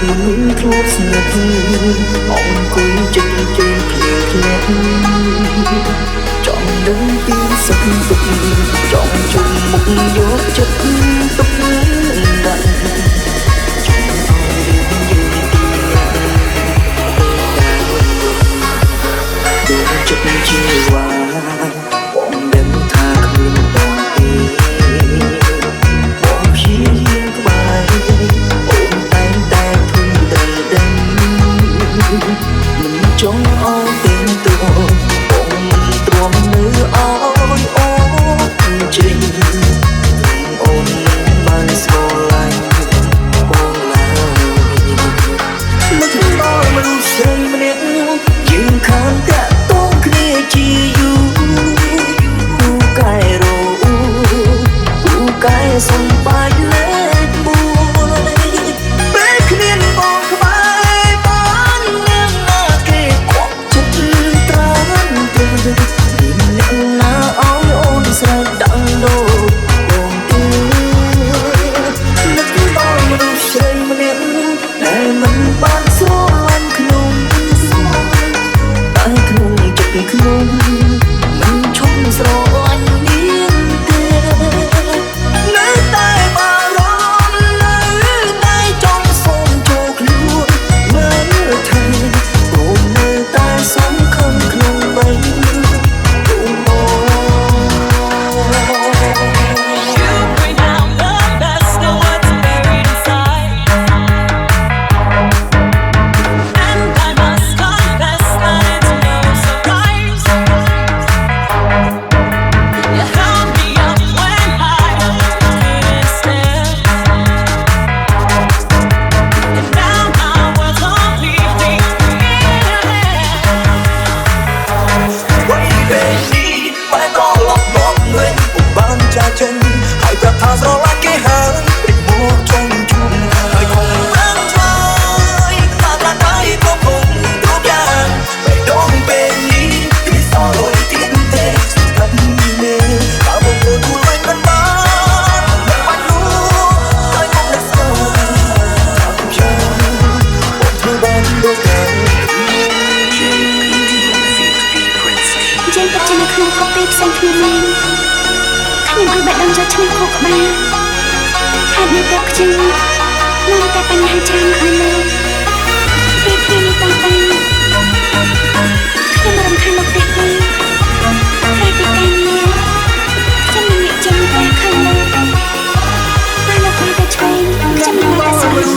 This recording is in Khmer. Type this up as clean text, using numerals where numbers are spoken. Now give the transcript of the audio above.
មនុស្សធ្លាប់ស្ងាត់អង្គុយចិត្តជើងភ្លៀងធ្លាក់ចង់ដឹងពីសុខទុក្ខចង់ជុំមុខយកចិត្តទុកដាក់ចង់ឲ្យរឿងយើងទីដួងចិត្តជាវ៉ាបងដឹងថាគ្មានបងទេបងព្យាយាមក្បែរអូនតែងតែធុញតែដឹងមិនចង់អោទេទៅបងមិនទ្រាំនៅអោយអូនជ្រិញអូនមិនបានស្រឡាញ់បងឡើយនឹកដល់មនុស្សស្រីម្នាក់យើងខានតាក់ទងគ្នាជាយូរពូកែរោពូកែសំបាយលេខ1ពេលគ្មានបងក្បែរបាននាងណាគេខ្វក់ចិត្តត្រានទៅអ្នកណាឲ្យអូនស្រែកដឹងដូរបងទេនឹកដល់មនុស្សស្រីម្នាក់ដែលមិនបានស្រឡាញ់ខ្ញុំតែក្នុងចិត្តខ្ញុំមិនឈប់ស្រឡាញ់នាងទេនៅតែបារម្ភនៅតែចង់សូមចូលខ្លួនមើលថែអូននៅតែសំខាន់ក្នុងបេះអូនមក You bring out the best of what's buried inside, and I must confess that it's no surprise. You held me up when I couldn't stand, and now my world's completely in your hands. Quay về đi mãi có lọc một người cùng ban cha chân hãy gặp tha do lá kế hàng để mua trong chung hãy cùng nắng trời ta là cái vô cùng đủ vàng vậy đón về đi vì sao lối tiến thế thật mê ta một người thu lên cơn bão mẹ mắt lũ tôi mong được sao thầm trao một thứ ban đôi cánh យើងពិតជានៅក្នុងកុកពីផ្សេងគ្នាមែនខ្ញុំឲ្យបាត់ដឹងយកឈ្មោះខុសក្បាលហើយនៅតែខ្ញុំនៅតែបញ្ហាច្រើនឲ្យលើពេលគ្នានេះតតែខ្ញុំរំខានលោកទេទេហើយពីកាលនេះខ្ញុំមិននិយាយតែឃើញលោកតែលោកតែឆ្វេងខ្ញុំមិនតែស្គាល់